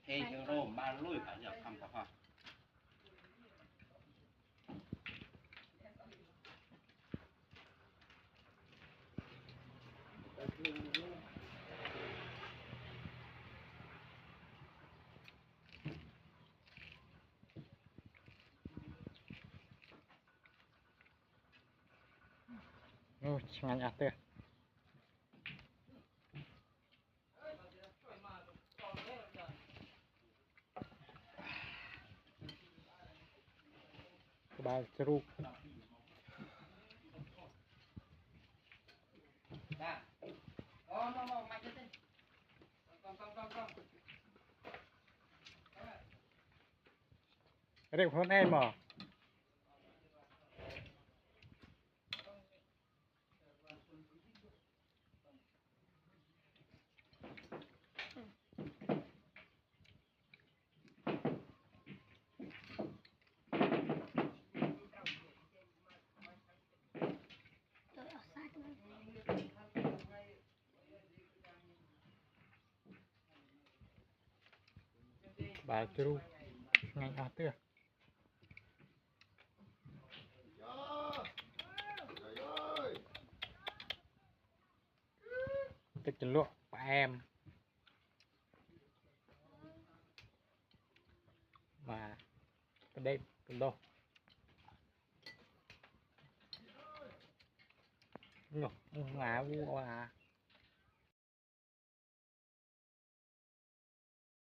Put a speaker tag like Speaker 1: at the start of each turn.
Speaker 1: thế cho rô ba lùi cả giờ cầm tập hoa
Speaker 2: ngay nhạt tê ba seru đây con em mà ba seru ngay nhạt tê tức chân lụa bà em mà cái đêm cái đâu ngọc ngà quá